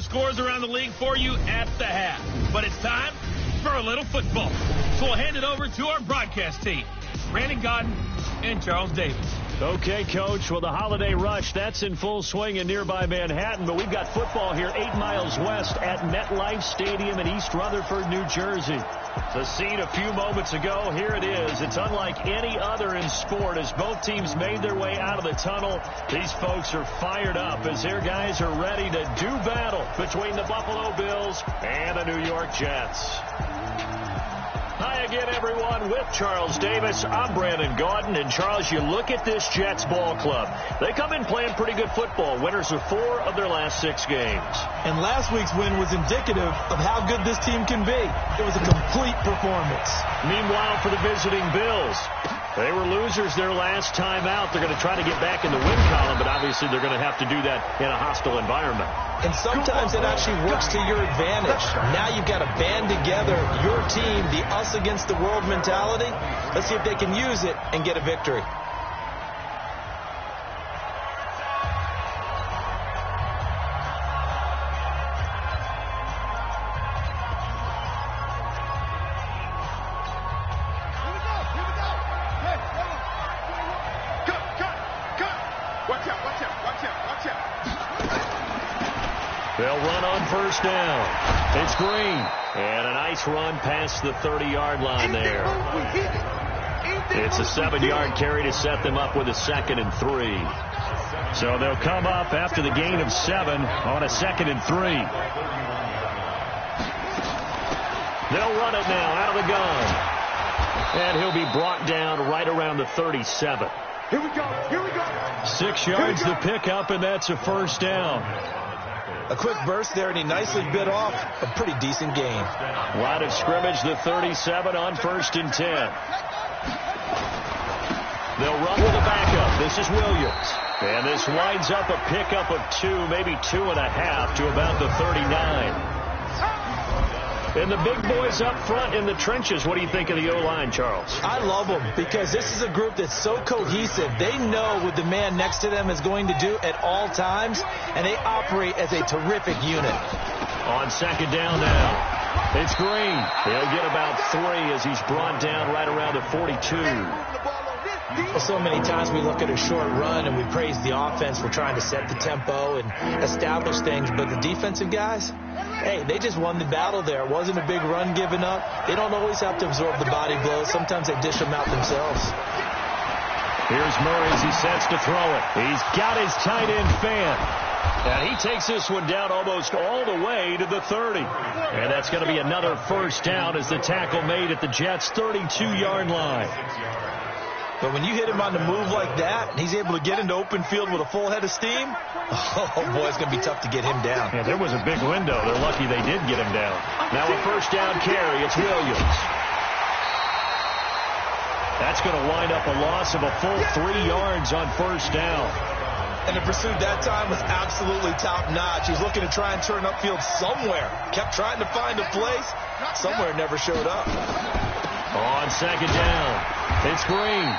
of scores around the league for you at the half. But it's time for a little football. So we'll hand it over to our broadcast team, Brandon Godden and Charles Davis. Okay, Coach. Well, the holiday rush, that's in full swing in nearby Manhattan, but we've got football here 8 miles west at MetLife Stadium in East Rutherford, New Jersey. The scene a few moments ago, here it is. It's unlike any other in sport as both teams made their way out of the tunnel. These folks are fired up as their guys are ready to do battle between the Buffalo Bills and the New York Jets. Hi again, everyone. With Charles Davis, I'm Brandon Godden. And, Charles, you look at this Jets ball club. They come in playing pretty good football. Winners of 4 of their last 6 games. And last week's win was indicative of how good this team can be. It was a complete performance. Meanwhile, for the visiting Bills, they were losers their last time out. They're going to try to get back in the win column, but obviously they're going to have to do that in a hostile environment. And sometimes it actually works to your advantage. Now you've got to band together your team, the us against the world mentality. Let's see if they can use it and get a victory. They'll run on first down. It's Green. And a nice run past the 30-yard line there. It's a 7-yard carry to set them up with a 2nd and 3. So they'll come up after the gain of 7 on a 2nd and 3. They'll run it now out of the gun. And he'll be brought down right around the 37. Here we go. Here we go. 6 yards to pick up, and that's a first down. A quick burst there, and he nicely bit off a pretty decent gain. Line of scrimmage, the 37 on 1st and 10. They'll run with a backup. This is Williams. And this winds up a pickup of 2, maybe 2.5 to about the 39. And the big boys up front in the trenches, what do you think of the O-line, Charles? I love them because this is a group that's so cohesive. They know what the man next to them is going to do at all times, and they operate as a terrific unit. On 2nd down now, it's Green. He'll get about 3 as he's brought down right around the 42. Well, so many times we look at a short run and we praise the offense for trying to set the tempo and establish things, but the defensive guys, hey, they just won the battle there. It wasn't a big run given up. They don't always have to absorb the body blows. Sometimes they dish them out themselves. Here's Murray as he sets to throw it. He's got his tight end fan. And he takes this one down almost all the way to the 30. And that's going to be another first down as the tackle made at the Jets' 32-yard line. But when you hit him on the move like that, and he's able to get into open field with a full head of steam, oh, boy, it's going to be tough to get him down. Yeah, there was a big window. They're lucky they did get him down. Now a first down carry. It's Williams. That's going to wind up a loss of a full 3 yards on first down. And the pursuit that time was absolutely top-notch. He was looking to try and turn upfield somewhere. Kept trying to find a place. Somewhere never showed up. On 2nd down, it's Green.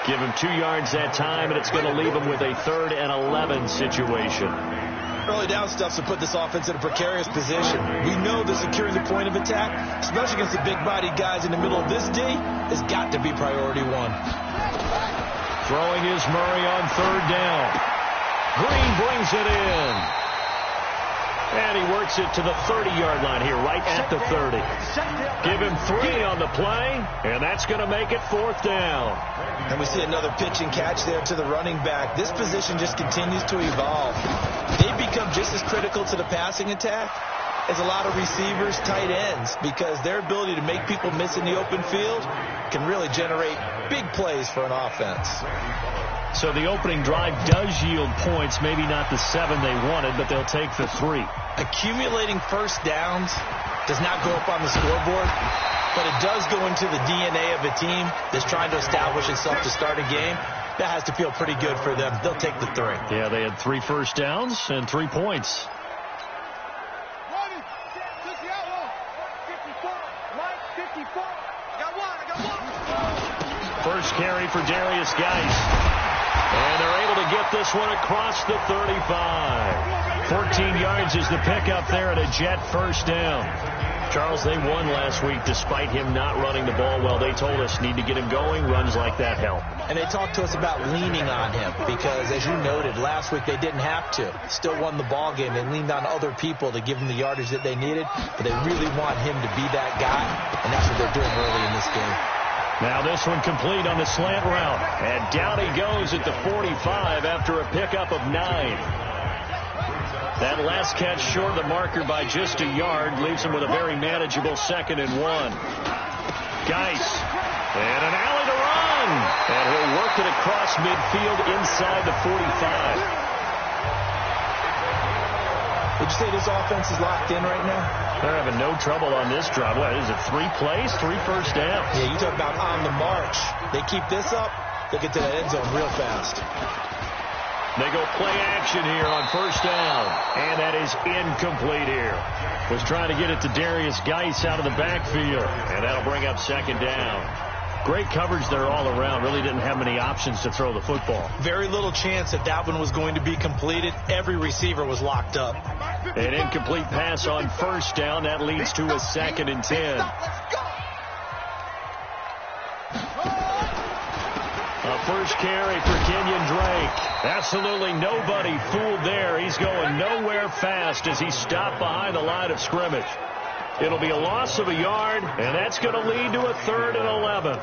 Give him 2 yards that time, and it's going to leave him with a 3rd and 11 situation. Early down stuff to put this offense in a precarious position. We know that securing the point of attack, especially against the big-bodied guys in the middle of this D, has got to be priority 1. Throwing is Murray on 3rd down. Green brings it in. And he works it to the 30-yard line here, right at the 30. Give him 3 on the play, and that's going to make it 4th down. And we see another pitch and catch there to the running back. This position just continues to evolve. They become just as critical to the passing attack as a lot of receivers, tight ends, because their ability to make people miss in the open field can really generate big plays for an offense. So the opening drive does yield points, maybe not the 7 they wanted, but they'll take the 3. Accumulating first downs does not go up on the scoreboard, but it does go into the DNA of a team that's trying to establish itself to start a game. That has to feel pretty good for them. They'll take the 3. Yeah, they had 3 first downs and 3 points. First carry for Darius Geis. And they're able to get this one across the 35. 14 yards is the pickup there, and a Jet first down. Charles, they won last week despite him not running the ball well. They told us need to get him going. Runs like that help. And they talked to us about leaning on him because, as you noted, last week they didn't have to. Still won the ball game. They leaned on other people to give them the yardage that they needed, but they really want him to be that guy, and that's what they're doing early in this game. Now this one complete on the slant route. And down he goes at the 45 after a pickup of 9. That last catch short of the marker by just a yard leaves him with a very manageable 2nd and 1. Geis. And an alley to run. And he'll work it across midfield inside the 45. Would you say this offense is locked in right now? They're having no trouble on this drive. What is it, 3 plays, 3 first downs? Yeah, you talk about on the march. They keep this up, they get to that end zone real fast. They go play action here on first down. And that is incomplete here. Was trying to get it to Darius Geis out of the backfield. And that'll bring up 2nd down. Great coverage there all around. Really didn't have many options to throw the football. Very little chance that that one was going to be completed. Every receiver was locked up. An incomplete pass on first down. That leads to a 2nd and 10. A first carry for Kenyon Drake. Absolutely nobody fooled there. He's going nowhere fast as he stopped behind the line of scrimmage. It'll be a loss of a yard, and that's going to lead to a 3rd and 11.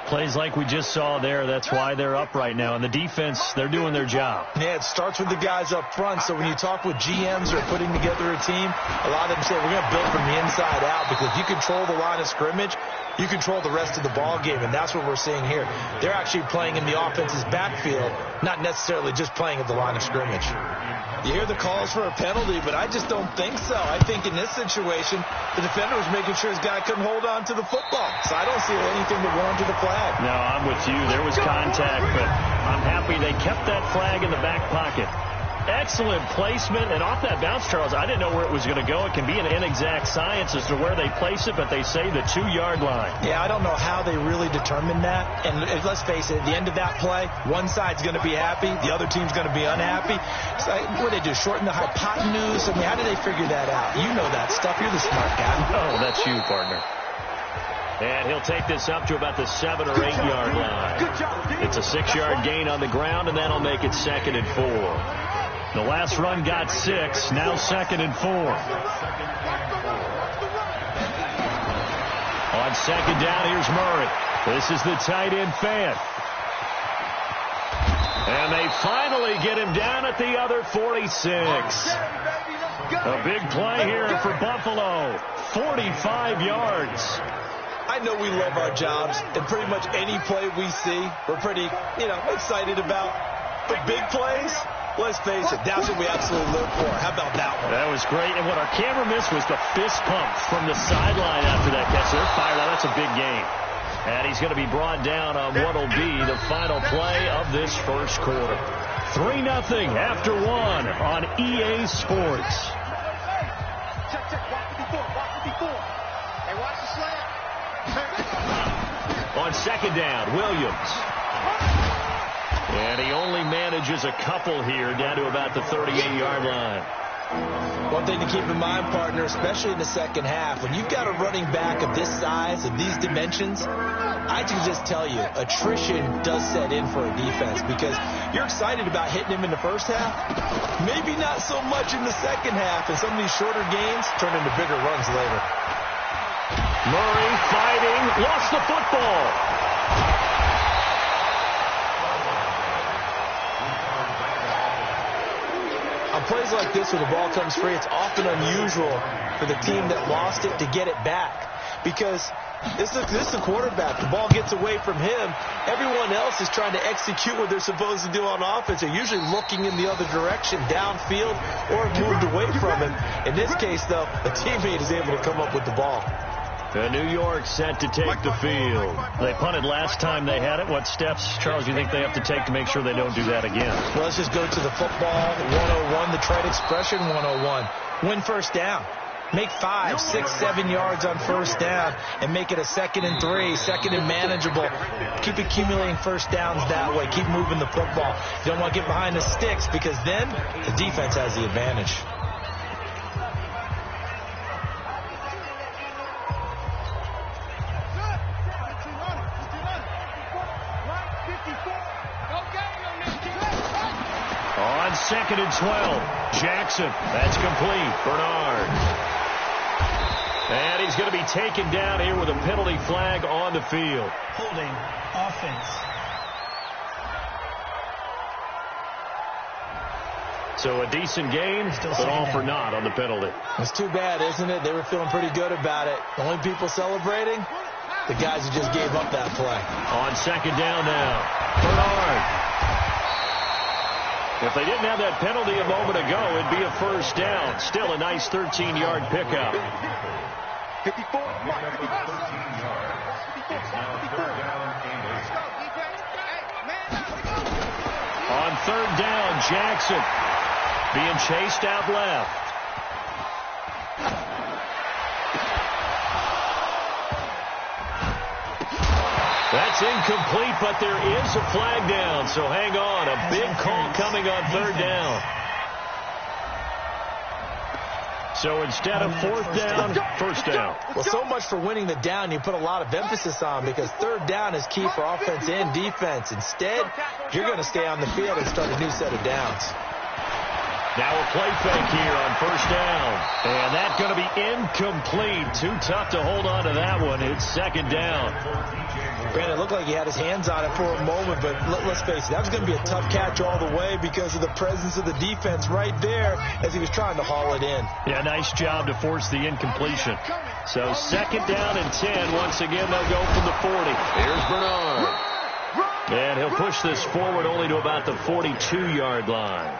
Plays like we just saw there. That's why they're up right now. And the defense, they're doing their job. Yeah, it starts with the guys up front. So when you talk with GMs who are putting together a team, a lot of them say, we're going to build from the inside out, because if you control the line of scrimmage, you control the rest of the ball game, and that's what we're seeing here. They're actually playing in the offense's backfield, not necessarily just playing at the line of scrimmage. You hear the calls for a penalty, but I just don't think so. I think in this situation, the defender was making sure his guy couldn't hold on to the football. So I don't see anything that warranted a flag. No, I'm with you. There was contact, but I'm happy they kept that flag in the back pocket. Excellent placement, and off that bounce, Charles, I didn't know where it was going to go. It can be an inexact science as to where they place it, but they say the 2-yard line. Yeah, I don't know how they really determined that. And let's face it, at the end of that play, one side's going to be happy, the other team's going to be unhappy. So what do they do, shorten the hypotenuse? I mean, how do they figure that out? You know that stuff. You're the smart guy. Oh, that's you, partner. And he'll take this up to about the 7 or 8 yard line. It's a 6-yard gain on the ground, and that'll make it 2nd and 4. The last run got 6, now 2nd and 4. On 2nd down, here's Murray. This is the tight end Fant. And they finally get him down at the other 46. A big play here for Buffalo. 45 yards. I know we love our jobs, and pretty much any play we see, we're pretty, excited about. But big plays, let's face it, that's what we absolutely live for. How about that one? That was great. And what our camera missed was the fist pump from the sideline after that catch. They're fired out. That's a big game. And he's going to be brought down on what will be the final play of this first quarter. 3-0 after 1 on EA Sports. On 2nd down, Williams. And he only manages a couple here down to about the 38-yard line. One thing to keep in mind, partner, especially in the second half, when you've got a running back of this size, of these dimensions, I can just tell you, attrition does set in for a defense, because you're excited about hitting him in the first half, maybe not so much in the second half, and some of these shorter gains turn into bigger runs later. Murray fighting, lost the football. On plays like this, when the ball comes free, it's often unusual for the team that lost it to get it back, because this is the quarterback. The ball gets away from him. Everyone else is trying to execute what they're supposed to do on offense. They're usually looking in the other direction, downfield, or moved away from him. In this case, though, a teammate is able to come up with the ball. New York set to take the field. They punted last time they had it. What steps, Charles, do you think they have to take to make sure they don't do that again? Well, let's just go to the football 101, the trite expression 101. Win first down. Make 5, 6, 7 yards on first down and make it a 2nd and 3, 2nd and manageable. Keep accumulating first downs that way. Keep moving the football. You don't want to get behind the sticks because then the defense has the advantage. On 2nd and 12, Jackson. That's complete. Bernard. And he's going to be taken down here with a penalty flag on the field. Holding offense. So a decent game, but all for naught on the penalty. It's too bad, isn't it? They were feeling pretty good about it. The only people celebrating, the guys who just gave up that play. On 2nd down now, Bernard. If they didn't have that penalty a moment ago, it'd be a first down. Still a nice 13-yard pickup. 54. On 3rd down, Jackson being chased out left. That's incomplete, but there is a flag down, so hang on. A big call coming on 3rd down. So instead of 4th down, first down. Well, so much for winning the down you put a lot of emphasis on because 3rd down is key for offense and defense. Instead, you're going to stay on the field and start a new set of downs. Now a play fake here on 1st down. And that's going to be incomplete. Too tough to hold on to that one. It's 2nd down. Brandon, it looked like he had his hands on it for a moment, but let's face it, that was going to be a tough catch all the way because of the presence of the defense right there as he was trying to haul it in. Yeah, nice job to force the incompletion. So 2nd down and 10. Once again, they'll go from the 40. Here's Bernard. And he'll push this forward only to about the 42-yard line.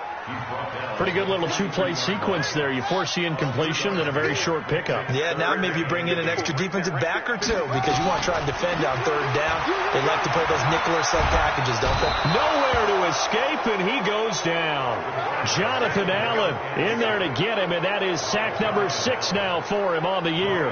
Pretty good little two-play sequence there. You force the incompletion, then a very short pickup. Yeah, now maybe you bring in an extra defensive back or two because you want to try and defend on 3rd down. They like to play those nickel or sub packages, don't they? Nowhere to escape, and he goes down. Jonathan Allen in there to get him, and that is sack number 6 now for him on the year.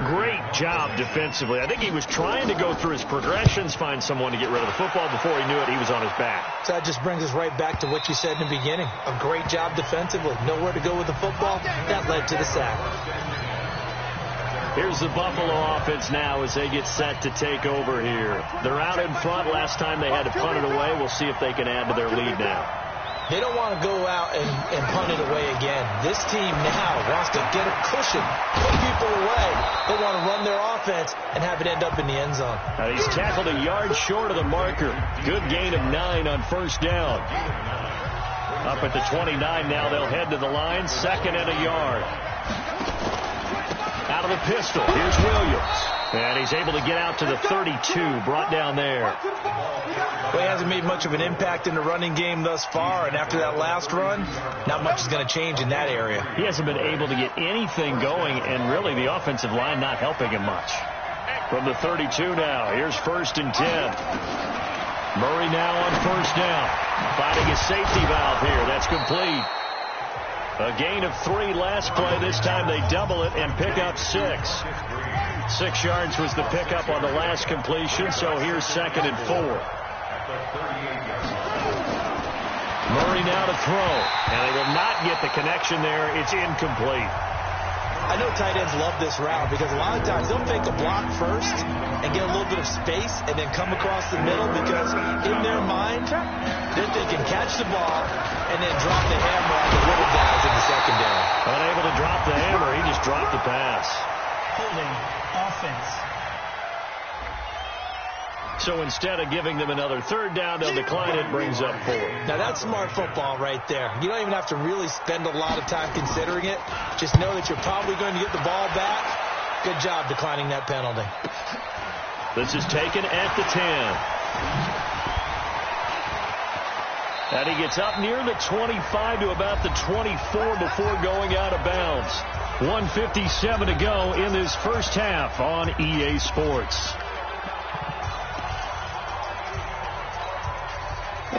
Great job defensively. I think he was trying to go through his progressions, find someone to get rid of the football. Before he knew it, he was on his back. So that just brings us right back to what you said in the beginning. A great job defensively. Nowhere to go with the football. That led to the sack. Here's the Buffalo offense now as they get set to take over here. They're out in front. Last time they had to punt it away. We'll see if they can add to their lead now. They don't want to go out and punt it away again. This team now wants to get a cushion, put people away. They want to run their offense and have it end up in the end zone. He's tackled a yard short of the marker. Good gain of 9 on 1st down. Up at the 29 now, they'll head to the line. 2nd and a yard. Out of the pistol, here's Williams. And he's able to get out to the 32, brought down there. Well, he hasn't made much of an impact in the running game thus far, and after that last run, not much is going to change in that area. He hasn't been able to get anything going, and really the offensive line not helping him much. From the 32 now, here's 1st and 10. Murray now on 1st down. Finding a safety valve here. That's complete. A gain of 3 last play. This time they double it and pick up 6. 6 yards was the pickup on the last completion, so here's 2nd and 4. Murray now to throw, and they will not get the connection there. It's incomplete. I know tight ends love this route because a lot of times they'll fake a block first and get a little bit of space and then come across the middle because in their mind, they're thinking catch the ball and then drop the hammer on the little guys in the secondary. Unable to drop the hammer, he just dropped the pass. Holding offense. So instead of giving them another 3rd down, they'll decline it, brings up 4. Now that's smart football right there. You don't even have to really spend a lot of time considering it. Just know that you're probably going to get the ball back. Good job declining that penalty. This is taken at the 10. And he gets up near the 25 to about the 24 before going out of bounds. 1:57 to go in this first half on EA Sports.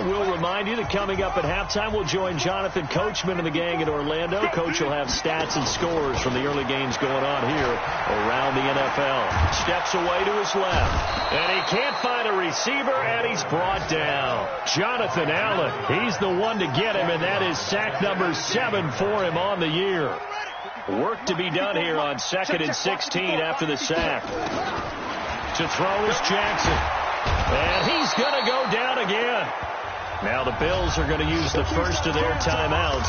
We'll remind you that coming up at halftime, we'll join Jonathan Coachman and the gang in Orlando. Coach will have stats and scores from the early games going on here around the NFL. Steps away to his left, and he can't find a receiver, and he's brought down. Jonathan Allen, he's the one to get him, and that is sack number 7 for him on the year. Work to be done here on 2nd and 16 after the sack. To throw is Jackson. And he's going to go down again. Now the Bills are going to use the first of their timeouts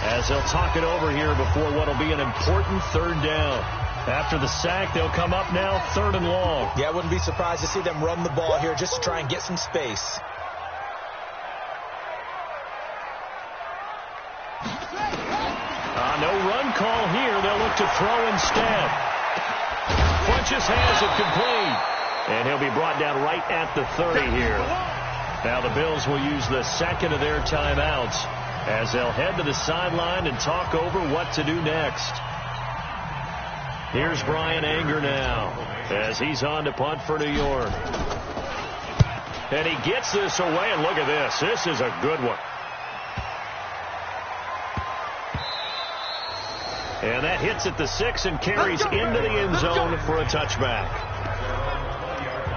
as they'll talk it over here before what will be an important 3rd down. After the sack, they'll come up now 3rd and long. Yeah, I wouldn't be surprised to see them run the ball here just to try and get some space. No run call here. They'll look to throw instead. Funches has it complete. And he'll be brought down right at the 30 here. Now the Bills will use the 2nd of their timeouts as they'll head to the sideline and talk over what to do next. Here's Brian Anger now as he's on to punt for New York. And he gets this away, and look at this. This is a good one. And that hits at the 6 and carries into the end zone for a touchback.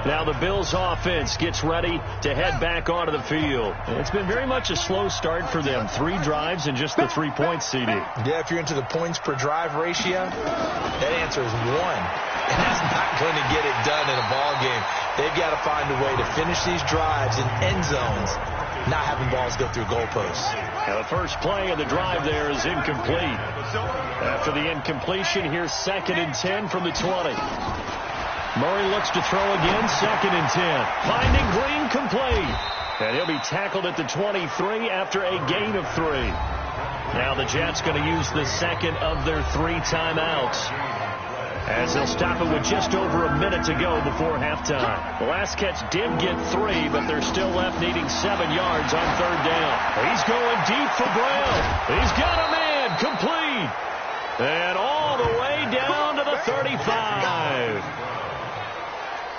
Now the Bills offense gets ready to head back onto the field. It's been very much a slow start for them. 3 drives and just the 3 points, CD. Yeah, if you're into the points per drive ratio, that answer is 1. And that's not going to get it done in a ball game. They've got to find a way to finish these drives in end zones, not having balls go through goalposts. Now the first play of the drive there is incomplete. After the incompletion, here's 2nd and 10 from the 20. Murray looks to throw again, 2nd and 10. Finding Green complete. And he'll be tackled at the 23 after a gain of 3. Now the Jets going to use the 2nd of their 3 timeouts as they'll stop it with just over a minute to go before halftime. The last catch did get 3, but they're still left needing 7 yards on 3rd down. He's going deep for Brown. He's got a man complete. And all the way down to the 35.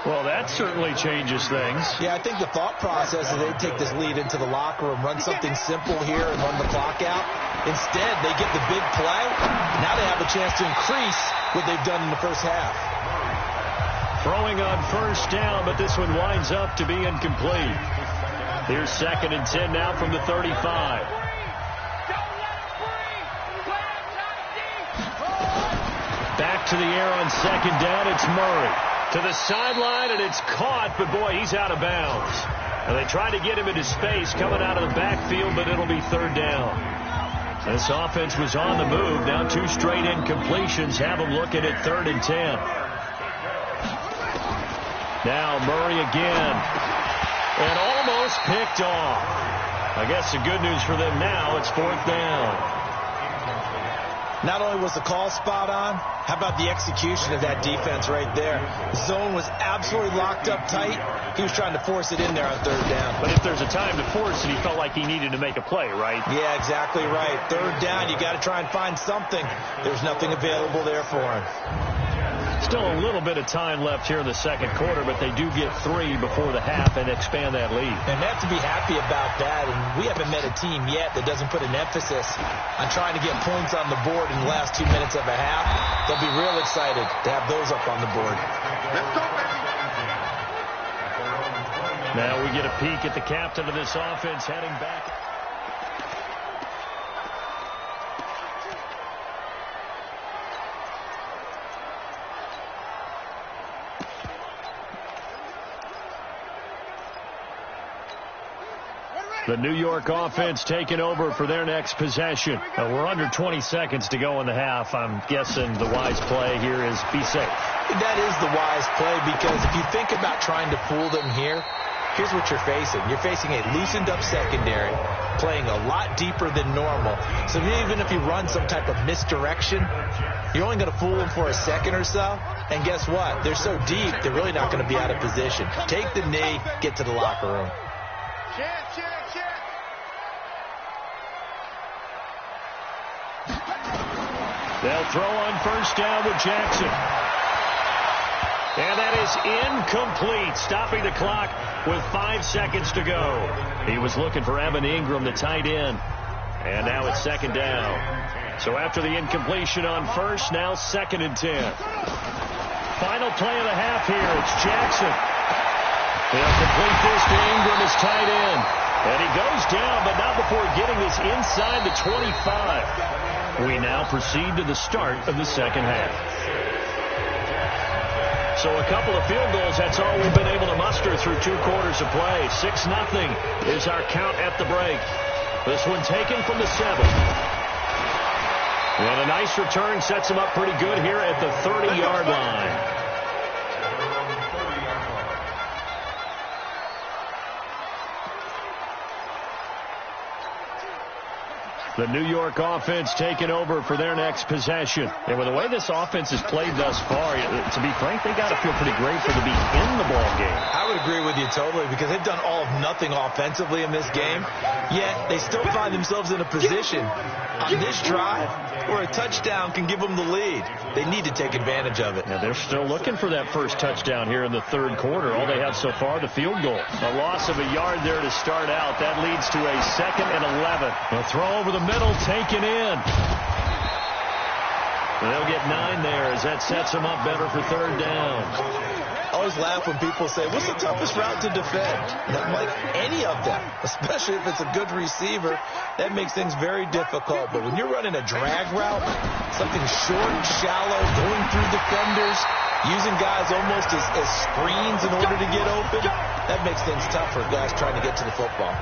Well, that certainly changes things. Yeah, I think the thought process is they take this lead into the locker room, run something simple here and run the clock out. Instead, they get the big play. Now they have a chance to increase what they've done in the first half. Throwing on 1st down, but this one winds up to be incomplete. Here's 2nd and 10 now from the 35. Back to the air on 2nd down, it's Murray. To the sideline, and it's caught, but boy, he's out of bounds. And they tried to get him into space coming out of the backfield, but it'll be 3rd down. This offense was on the move. Now 2 straight incompletions have them looking at 3rd and 10. Now Murray again. And almost picked off. I guess the good news for them now, it's 4th down. Not only was the call spot on, how about the execution of that defense right there? The zone was absolutely locked up tight. He was trying to force it in there on 3rd down. But if there's a time to force it, he felt like he needed to make a play, right? Yeah, exactly right. 3rd down, you got to try and find something. There's nothing available there for him. Still a little bit of time left here in the 2nd quarter, but they do get 3 before the half and expand that lead. And they have to be happy about that. And we haven't met a team yet that doesn't put an emphasis on trying to get points on the board in the last 2 minutes of a half. They'll be real excited to have those up on the board. Now we get a peek at the captain of this offense heading back. The New York offense taking over for their next possession. We're under 20 seconds to go in the half. I'm guessing the wise play here is be safe. That is the wise play, because if you think about trying to fool them here, here's what you're facing. You're facing a loosened up secondary, playing a lot deeper than normal. So even if you run some type of misdirection, you're only going to fool them for a second or so. And guess what? They're so deep, they're really not going to be out of position. Take the knee, get to the locker room. They'll throw on 1st down with Jackson. And that is incomplete, stopping the clock with 5 seconds to go. He was looking for Evan Ingram, the tight end. And now it's second down. So after the incompletion on first, now 2nd and 10. Final play of the half here. It's Jackson. He'll complete this to Ingram, his tight end. And he goes down, but not before getting this inside the 25. We now proceed to the start of the second half. So a couple of field goals, that's all we've been able to muster through 2 quarters of play. 6-0 is our count at the break. This one taken from the 7. And a nice return sets him up pretty good here at the 30-yard line. The New York offense taking over for their next possession. And with the way this offense has played thus far, to be frank, they got to feel pretty grateful to be in the ball game. I would agree with you totally, because they've done all of nothing offensively in this game, yet they still find themselves in a position on this drive where a touchdown can give them the lead. They need to take advantage of it. Now they're still looking for that first touchdown here in the 3rd quarter. All they have so far, the field goal. A loss of a yard there to start out. That leads to a 2nd and 11. A throw over the middle, taken in. They'll get 9 there as that sets them up better for 3rd down. I always laugh when people say, what's the toughest route to defend? And I'm like, any of them, especially if it's a good receiver. That makes things very difficult. But when you're running a drag route, something short, shallow, going through defenders, using guys almost as screens in order to get open, that makes things tough for guys trying to get to the football.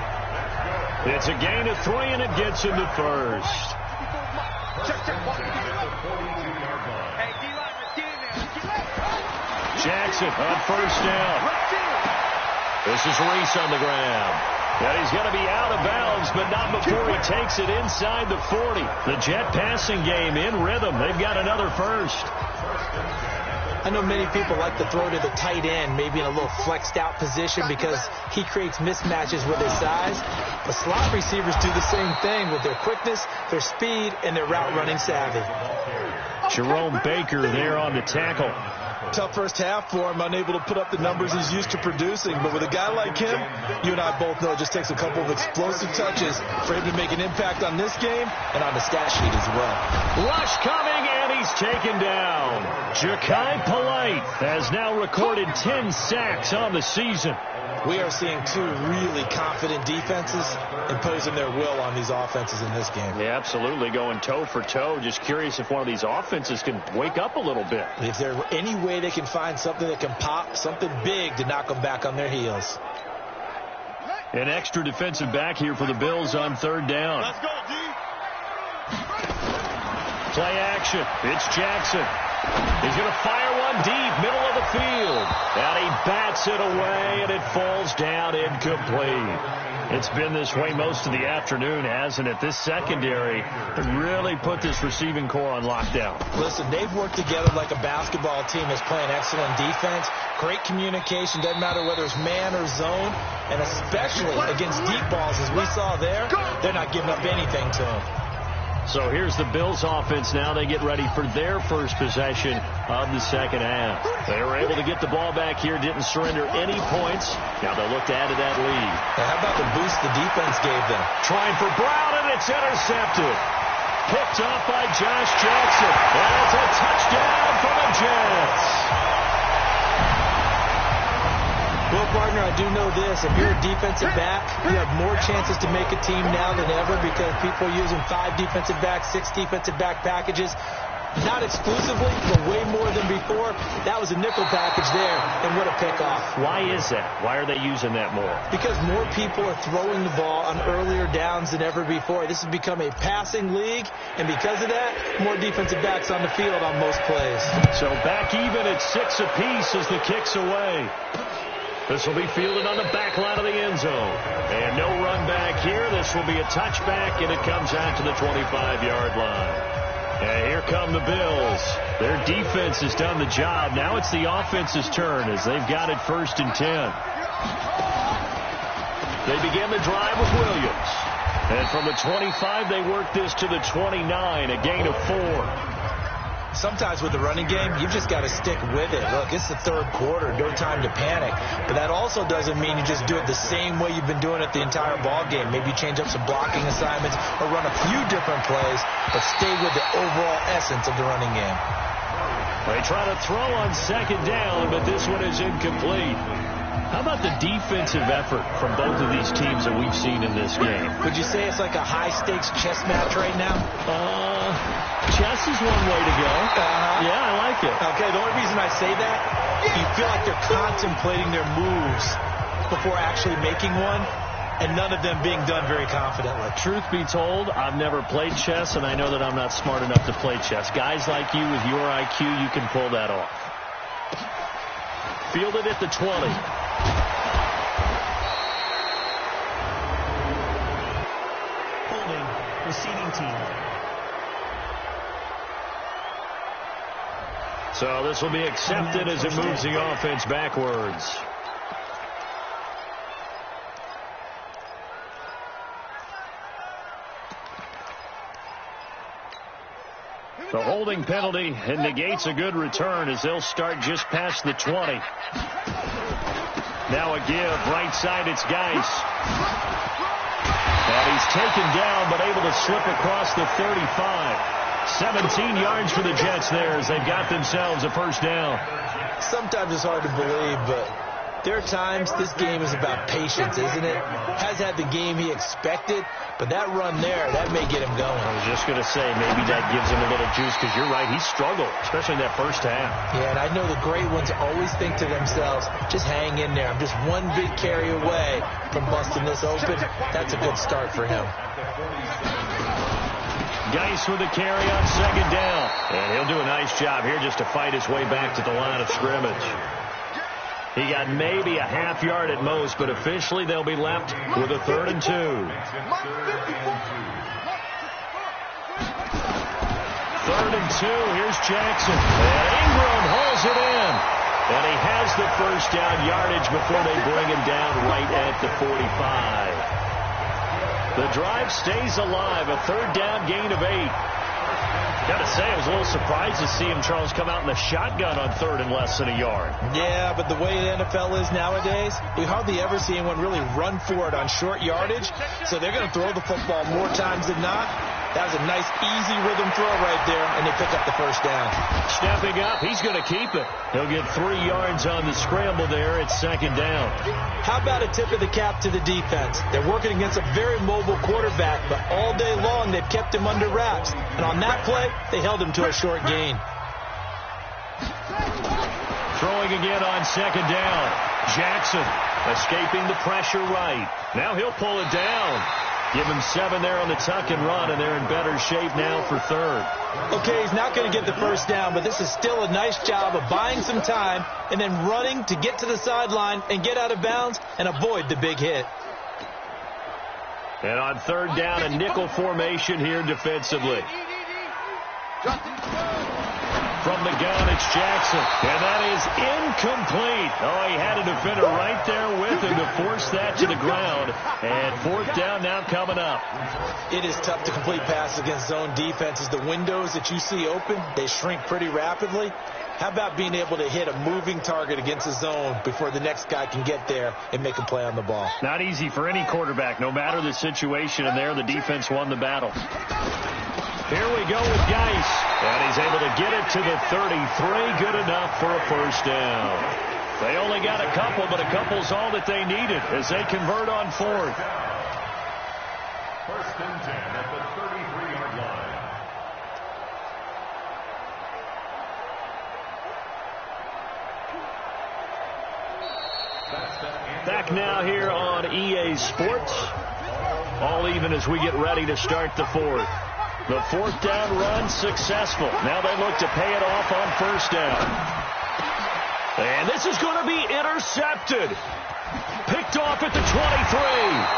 It's a gain of 3, and it gets into first. Jackson on first down. This is Reese on the ground. And he's going to be out of bounds, but not before he takes it inside the 40. The Jet passing game in rhythm. They've got another first. I know many people like to throw to the tight end, maybe in a little flexed out position because he creates mismatches with his size. The slot receivers do the same thing with their quickness, their speed, and their route running savvy. Jerome Baker there on the tackle. Tough first half for him, unable to put up the numbers he's used to producing. But with a guy like him, you and I both know it just takes a couple of explosive touches for him to make an impact on this game and on the stat sheet as well. Rush coming, and he's taken down. Ja'Kai Polite has now recorded 10 sacks on the season. We are seeing 2 really confident defenses imposing their will on these offenses in this game. Yeah, absolutely, going toe for toe. Just curious if one of these offenses can wake up a little bit. If there's any way they can find something that can pop, something big to knock them back on their heels. An extra defensive back here for the Bills on 3rd down. Let's go, D. Play action. It's Jackson. He's going to fire one deep, middle of the field. And he bats it away, and it falls down incomplete. It's been this way most of the afternoon, hasn't it? This secondary really put this receiving core on lockdown. Listen, they've worked together like a basketball team that's playing excellent defense. Great communication, doesn't matter whether it's man or zone. And especially against deep balls, as we saw there, they're not giving up anything to them. So here's the Bills offense now. They get ready for their first possession of the second half. They were able to get the ball back here, didn't surrender any points. Now they'll look to add to that lead. Now how about the boost the defense gave them? Trying for Brown, and it's intercepted. Picked off by Josh Jackson. And it's a touchdown for the Jets. Well, partner, I do know this. If you're a defensive back, you have more chances to make a team now than ever because people are using 5 defensive backs, 6 defensive back packages. Not exclusively, but way more than before. That was a nickel package there, and what a pickoff. Why is that? Why are they using that more? Because more people are throwing the ball on earlier downs than ever before. This has become a passing league, and because of that, more defensive backs on the field on most plays. So back even at 6 apiece as the kick's away. This will be fielded on the back line of the end zone. And no run back here. This will be a touchback, and it comes out to the 25-yard line. And here come the Bills. Their defense has done the job. Now it's the offense's turn as they've got it 1st and 10. They begin the drive with Williams. And from the 25, they work this to the 29, a gain of 4. sometimes with the running game, you've just got to stick with it. Look, it's the third quarter, no time to panic. But that also doesn't mean you just do it the same way you've been doing it the entire ball game. Maybe you change up some blocking assignments or run a few different plays, but stay with the overall essence of the running game. They try to throw on second down, but this one is incomplete. How about the defensive effort from both of these teams that we've seen in this game? Would you say it's like a high-stakes chess match right now? Chess is one way to go. Yeah, I like it. Okay, the only reason I say that, you feel like they're contemplating their moves before actually making one, and none of them being done very confidently. Truth be told, I've never played chess, and I know that I'm not smart enough to play chess. Guys like you with your IQ, you can pull that off. Fielded at the 20. Holding, receiving team. So this will be accepted as it moves the offense backwards. The holding penalty negates a good return as they'll start just past the 20. Now a give. Right side, it's Geis. And he's taken down, but able to slip across the 35. 17 yards for the Jets there as they've got themselves a first down. Sometimes it's hard to believe, but there are times this game is about patience, isn't it? Has had the game he expected, but that run there, that may get him going. I was just going to say, maybe that gives him a little juice, because you're right, he struggled, especially in that first half. Yeah, and I know the great ones always think to themselves, just hang in there. I'm just one big carry away from busting this open. That's a good start for him. Geis with a carry on second down. And he'll do a nice job here just to fight his way back to the line of scrimmage. He got maybe a half yard at most, but officially they'll be left with a 3rd and 2. 3rd and 2. Here's Jackson. And Ingram hauls it in. And he has the first down yardage before they bring him down right at the 45. The drive stays alive. A 3rd down gain of 8. Got to say, I was a little surprised to see him, Charles, come out in the shotgun on 3rd and less than a yard. Yeah, but the way the NFL is nowadays, we hardly ever see anyone really run for it on short yardage. So they're going to throw the football more times than not. That was a nice, easy rhythm throw right there, and they pick up the first down. Stepping up, he's going to keep it. He'll get 3 yards on the scramble there at second down. How about a tip of the cap to the defense? They're working against a very mobile quarterback, but all day long they've kept him under wraps. And on that play, they held him to a short gain. Throwing again on second down. Jackson escaping the pressure right. Now he'll pull it down. Give him 7 there on the tuck and run, and they're in better shape now for 3rd. Okay, he's not going to get the first down, but this is still a nice job of buying some time and then running to get to the sideline and get out of bounds and avoid the big hit. And on 3rd down, a nickel formation here defensively. From the gun, it's Jackson. And that is incomplete. Oh, he had a defender right there with him to force that to the ground. And 4th down now coming up. It is tough to complete passes against zone defenses. The windows that you see open, they shrink pretty rapidly. How about being able to hit a moving target against a zone before the next guy can get there and make a play on the ball? Not easy for any quarterback, no matter the situation. And there, the defense won the battle. Here we go with Geis. And he's able to get it to the 33. Good enough for a first down. They only got a couple, but a couple's all that they needed as they convert on 4th. 1st and 10 at the 33-yard line. Back now here on EA Sports. All even as we get ready to start the 4th. The 4th down run successful. Now they look to pay it off on 1st down. And this is going to be intercepted. Picked off at the 23.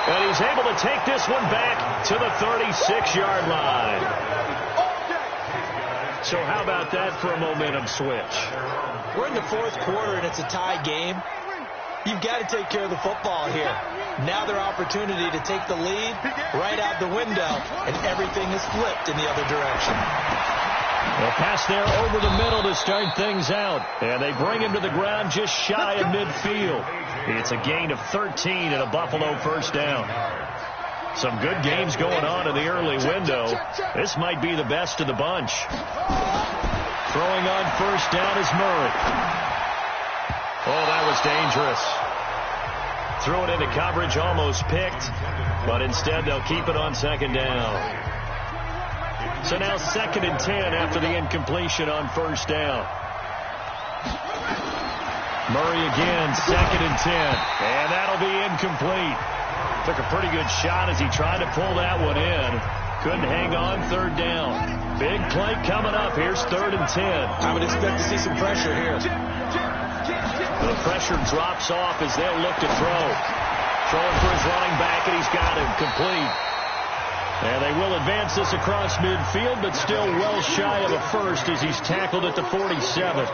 And he's able to take this one back to the 36-yard line. So how about that for a momentum switch? We're in the 4th quarter and it's a tie game. You've got to take care of the football here. Now their opportunity to take the lead right out the window, and everything is flipped in the other direction. They'll pass there over the middle to start things out. And they bring him to the ground just shy of midfield. It's a gain of 13 and a Buffalo first down. Some good games going on in the early window. This might be the best of the bunch. Throwing on first down is Murray. Oh, that was dangerous. Threw it into coverage, almost picked, but instead they'll keep it on second down. So now 2nd and 10 after the incompletion on first down. Murray again, 2nd and 10, and that'll be incomplete. Took a pretty good shot as he tried to pull that one in. Couldn't hang on, 3rd down. Big play coming up. Here's 3rd and 10. I would expect to see some pressure here. The pressure drops off as they'll look to throw. Throwing for his running back, and he's got him complete. And they will advance this across midfield, but still well shy of a first as he's tackled at the 47.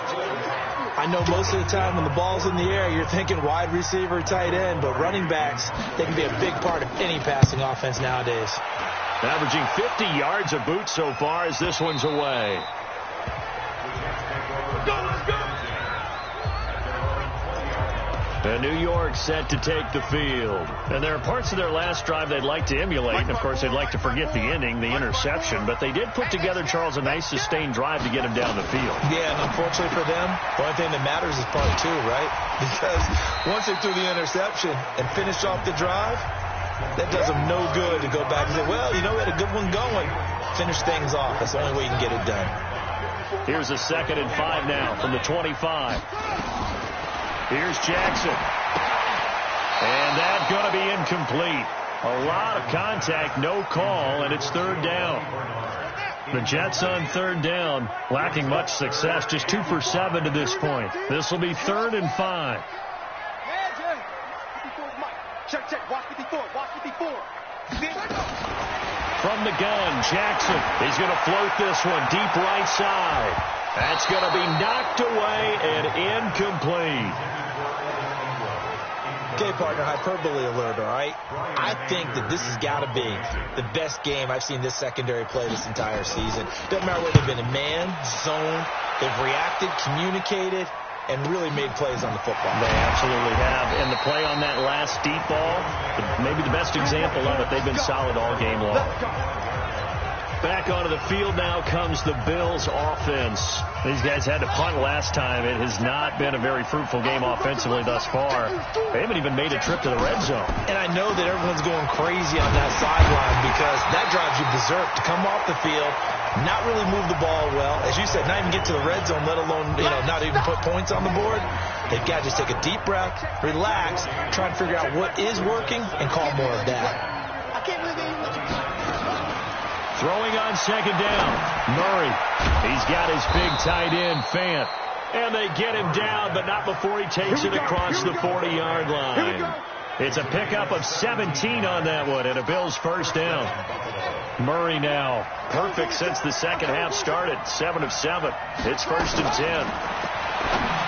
I know most of the time when the ball's in the air, you're thinking wide receiver, tight end, but running backs, they can be a big part of any passing offense nowadays. Averaging 50 yards a boot so far as this one's away. And New York set to take the field. And there are parts of their last drive they'd like to emulate. And, of course, they'd like to forget the ending, the interception. But they did put together, Charles, a nice sustained drive to get him down the field. Yeah, and unfortunately for them, the only thing that matters is part 2, right? Because once they threw the interception and finished off the drive, that does them no good to go back and say, well, you know, we had a good one going. Finish things off. That's the only way you can get it done. Here's a 2nd and 5 now from the 25. Here's Jackson. And that's going to be incomplete. A lot of contact, no call, and it's 3rd down. The Jets on 3rd down, lacking much success, just 2 for 7 to this point. This will be 3rd and 5. Check. Watch 54. From the gun, Jackson. He's going to float this one deep right side. That's going to be knocked away and incomplete. Okay, partner, hyperbole alert, all right? I think that this has got to be the best game I've seen this secondary play this entire season. Doesn't matter whether they've been in man, zone, they've reacted, communicated, and really made plays on the football. They absolutely have. And the play on that last deep ball, maybe the best example of it, they've been solid all game long. Back onto the field now comes the Bills offense. These guys had to punt last time. It has not been a very fruitful game offensively thus far. They haven't even made a trip to the red zone. And I know that everyone's going crazy on that sideline because that drives you berserk to come off the field, not really move the ball well. As you said, not even get to the red zone, let alone, not even put points on the board. They've got to just take a deep breath, relax, try and figure out what is working, and call more of that. I can't believe Throwing on 2nd down, Murray. He's got his big tight end, Fant. And they get him down, but not before he takes it across the 40-yard line. It's a pickup of 17 on that one, and a Bills first down. Murray now, perfect since the second half started, 7 of 7. It's 1st and 10.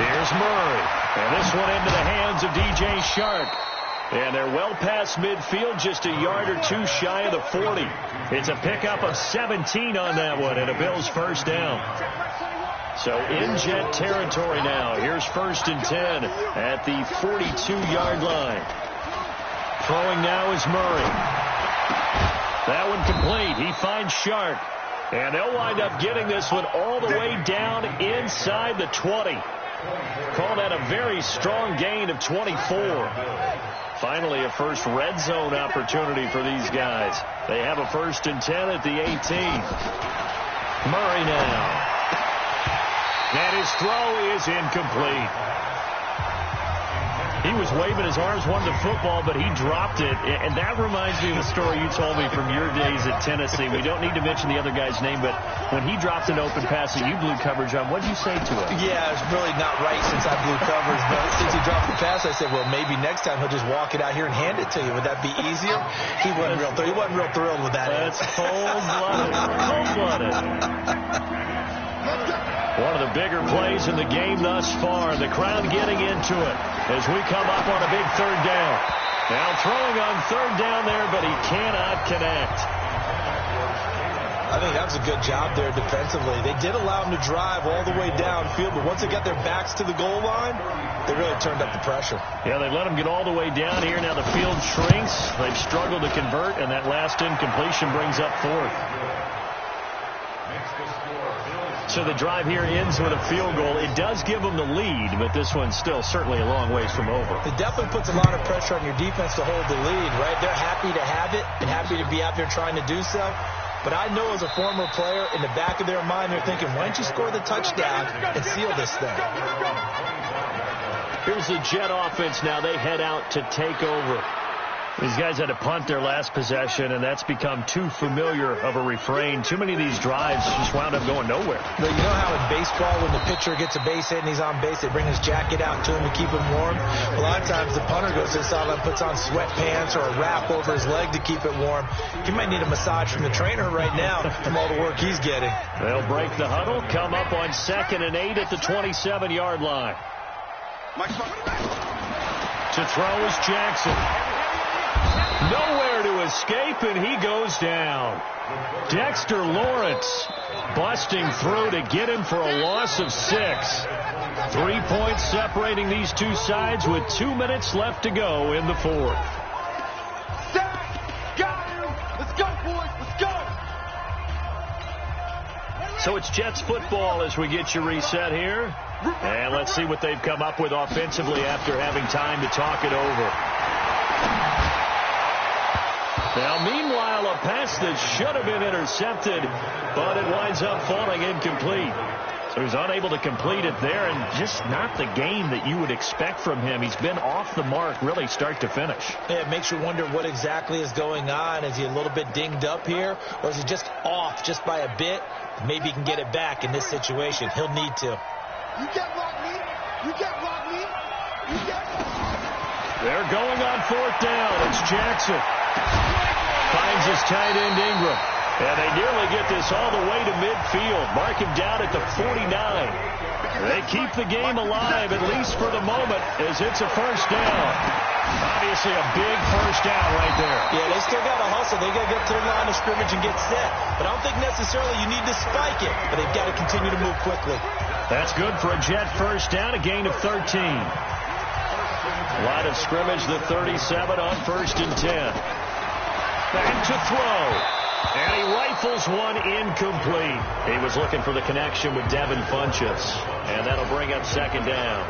Here's Murray, and this one into the hands of DJ Shark. And they're well past midfield, just a yard or 2 shy of the 40. It's a pickup of 17 on that one, and a Bills first down. So in Jet territory now. Here's 1st and 10 at the 42-yard line. Throwing now is Murray. That one complete. He finds Shark. And they'll wind up getting this one all the way down inside the 20. Call that a very strong gain of 24. Finally, a first red zone opportunity for these guys. They have a 1st and 10 at the 18. Murray now. And his throw is incomplete. He was waving his arms, wanted the football, but he dropped it. And that reminds me of a story you told me from your days at Tennessee. We don't need to mention the other guy's name, but when he dropped an open pass that you blew coverage on, what did you say to him? Yeah, it's really not right since I blew coverage, but since he dropped the pass, I said, well, maybe next time he'll just walk it out here and hand it to you. Would that be easier? He wasn't real thrilled with that. That's cold-blooded. Cold-blooded. One of the bigger plays in the game thus far. The crowd getting into it as we come up on a big 3rd down. Now throwing on 3rd down there, but he cannot connect. I think that was a good job there defensively. They did allow them to drive all the way downfield, but once they got their backs to the goal line, they really turned up the pressure. Yeah, they let them get all the way down here. Now the field shrinks. They've struggled to convert, and that last incompletion brings up fourth. So the drive here ends with a field goal. It does give them the lead, but this one's still certainly a long ways from over. It definitely puts a lot of pressure on your defense to hold the lead, right? They're happy to have it and happy to be out there trying to do so. But I know as a former player, in the back of their mind, they're thinking, why don't you score the touchdown and seal this thing? Here's the Jet offense now. They head out to take over. These guys had to punt their last possession, and that's become too familiar of a refrain. Too many of these drives just wound up going nowhere. But you know how in baseball, when the pitcher gets a base hit and he's on base, they bring his jacket out to him to keep him warm? A lot of times the punter goes to the sideline, puts on sweatpants or a wrap over his leg to keep it warm. He might need a massage from the trainer right now from all the work he's getting. They'll break the huddle, come up on 2nd and 8 at the 27-yard line. To throw is Jackson. Nowhere to escape, and he goes down. Dexter Lawrence busting through to get him for a loss of 6. 3 points separating these two sides with 2 minutes left to go in the fourth. Got him! Let's go, boys! Let's go! So it's Jets football as we get you reset here. And let's see what they've come up with offensively after having time to talk it over. Now, meanwhile, a pass that should have been intercepted, but it winds up falling incomplete. So he's unable to complete it there, and just not the game that you would expect from him. He's been off the mark, really, start to finish. Yeah, it makes you wonder what exactly is going on. Is he a little bit dinged up here, or is he just off just by a bit? Maybe he can get it back in this situation. He'll need to. You can't block me! You can't block me! You can't block me! They're going on 4th down. It's Jackson. Finds his tight end Ingram. And they nearly get this all the way to midfield. Mark him down at the 49. They keep the game alive, at least for the moment, as it's a first down. Obviously a big first down right there. Yeah, they still got to hustle. They got to get to the line of scrimmage and get set. But I don't think necessarily you need to spike it. But they've got to continue to move quickly. That's good for a Jet first down, a gain of 13. Line of scrimmage, the 37 on 1st and 10. Back to throw. And he rifles one incomplete. He was looking for the connection with Devin Funchess. And that'll bring up 2nd down.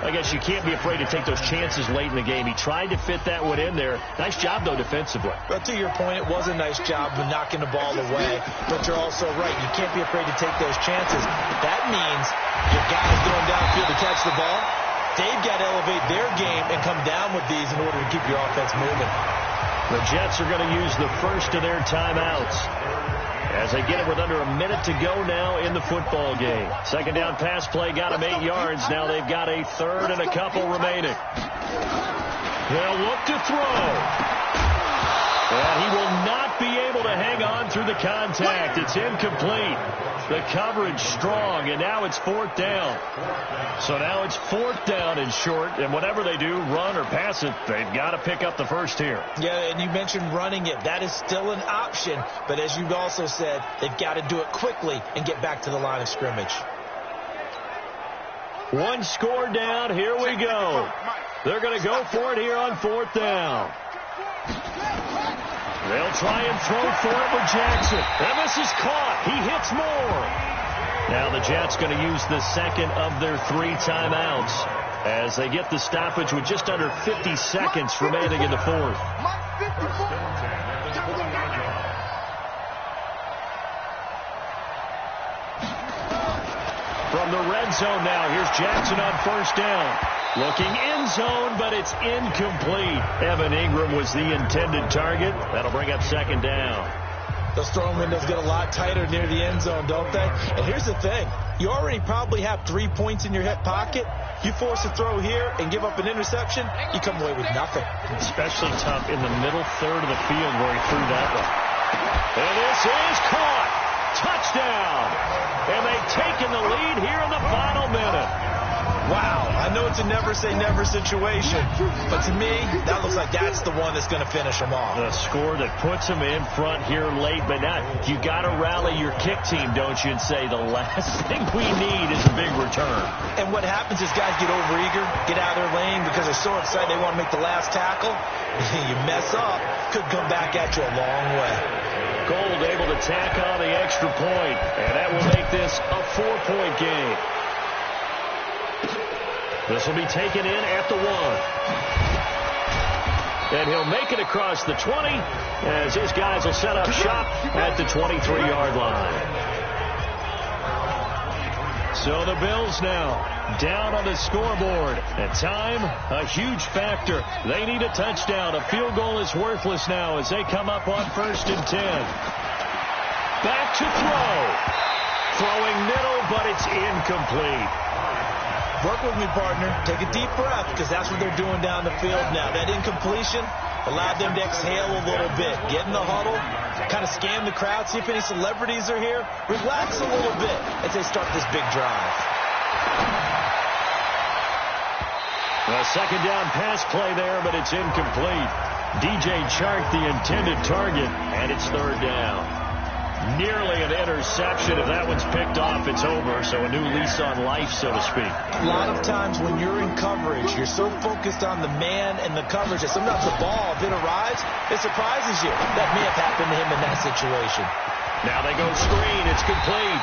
I guess you can't be afraid to take those chances late in the game. He tried to fit that one in there. Nice job, though, defensively. But to your point, it was a nice job of knocking the ball away. But you're also right. You can't be afraid to take those chances. That means your guys going downfield to catch the ball, they've got to elevate their game and come down with these in order to keep your offense moving. The Jets are going to use the first of their timeouts as they get it with under a minute to go now in the football game. 2nd down pass play got him 8 yards. Now they've got a 3rd and a couple remaining. They'll look to throw. And he will not be able to hang on through the contact. It's incomplete. The coverage strong, and now it's 4th down. So now it's 4th down and short, and whatever they do, run or pass it, they've got to pick up the first here. Yeah, and you mentioned running it. That is still an option, but as you also said, they've got to do it quickly and get back to the line of scrimmage. One score down, here we go. They're going to go for it here on 4th down. They'll try and throw for it with Jackson. And this is caught. He hits more. Now the Jets going to use the 2nd of their 3 timeouts as they get the stoppage with just under 50 seconds remaining in the fourth. From the red zone now, here's Jackson on 1st down. Looking end zone, but it's incomplete. Evan Ingram was the intended target. That'll bring up 2nd down. Those throwing windows get a lot tighter near the end zone, don't they? And here's the thing. You already probably have 3 points in your hip pocket. You force a throw here and give up an interception, you come away with nothing. Especially tough in the middle third of the field where he threw that one. And this is caught. Touchdown. And they've taken the lead here in the final minute. Wow, I know it's a never-say-never situation, but to me, that looks like that's the one that's going to finish them off. The score that puts them in front here late, but now you got to rally your kick team, don't you, and say the last thing we need is a big return. And what happens is guys get overeager, get out of their lane because they're so excited they want to make the last tackle. You mess up, could come back at you a long way. Gold able to tack on the extra point, and that will make this a 4-point game. This will be taken in at the 1. And he'll make it across the 20 as his guys will set up shop at the 23-yard line. So the Bills now down on the scoreboard. And time, a huge factor. They need a touchdown. A field goal is worthless now as they come up on 1st and 10. Back to throw. Throwing middle, but it's incomplete. Work with me, partner. Take a deep breath because that's what they're doing down the field now. That incompletion allowed them to exhale a little bit. Get in the huddle, kind of scan the crowd, see if any celebrities are here. Relax a little bit as they start this big drive. A second down pass play there, but it's incomplete. DJ Chark, the intended target, and it's 3rd down. Nearly an interception. If that one's picked off, it's over. So a new lease on life, so to speak. A lot of times when you're in coverage, you're so focused on the man and the coverage that sometimes the ball, if it arrives, it surprises you. That may have happened to him in that situation. Now they go screen. It's complete.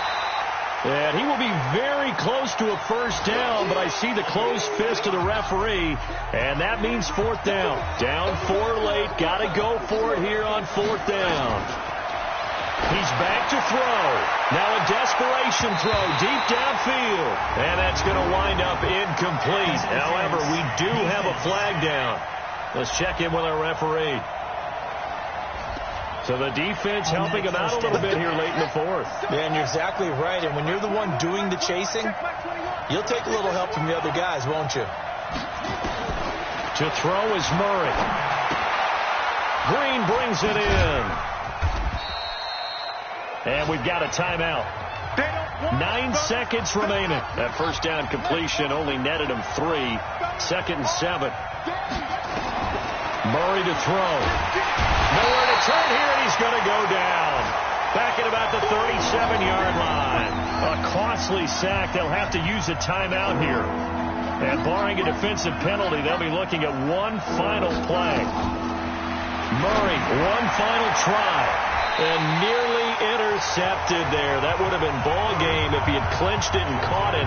And he will be very close to a 1st down, but I see the closed fist of the referee, and that means 4th down. Down 4 late. Got to go for it here on 4th down. He's back to throw. Now a desperation throw deep downfield. And that's going to wind up incomplete. However, we do have a flag down. Let's check in with our referee. So the defense helping him out a little bit here late in the 4th. Yeah, and you're exactly right. And when you're the one doing the chasing, you'll take a little help from the other guys, won't you? To throw is Murray. Green brings it in. And we've got a timeout. 9 seconds remaining. That 1st down completion only netted him 3. 2nd and 7. Murray to throw. Nowhere to turn here, and he's going to go down. Back at about the 37-yard line. A costly sack. They'll have to use a timeout here. And barring a defensive penalty, they'll be looking at one final play. Murray, one final try. And nearly intercepted there. That would have been ball game if he had clinched it and caught it.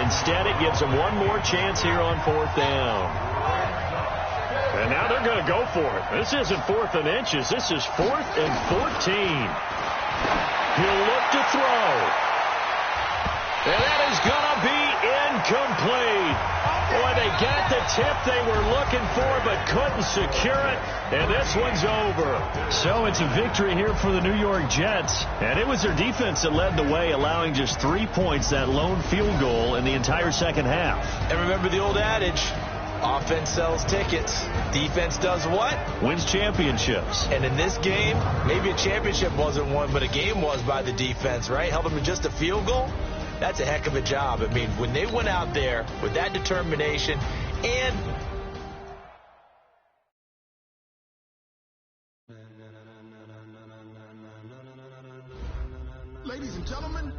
Instead, it gives him one more chance here on 4th down. And now they're going to go for it. This isn't 4th and inches. This is 4th and 14. He'll look to throw. And that is going to be incomplete. Boy, they got the tip they were looking for but couldn't secure it. And this one's over. So it's a victory here for the New York Jets. And it was their defense that led the way, allowing just 3 points, that lone field goal in the entire second half. And remember the old adage, offense sells tickets. Defense does what? Wins championships. And in this game, maybe a championship wasn't won, but a game was by the defense, right? Held them to just a field goal. That's a heck of a job. I mean, when they went out there with that determination and ladies and gentlemen,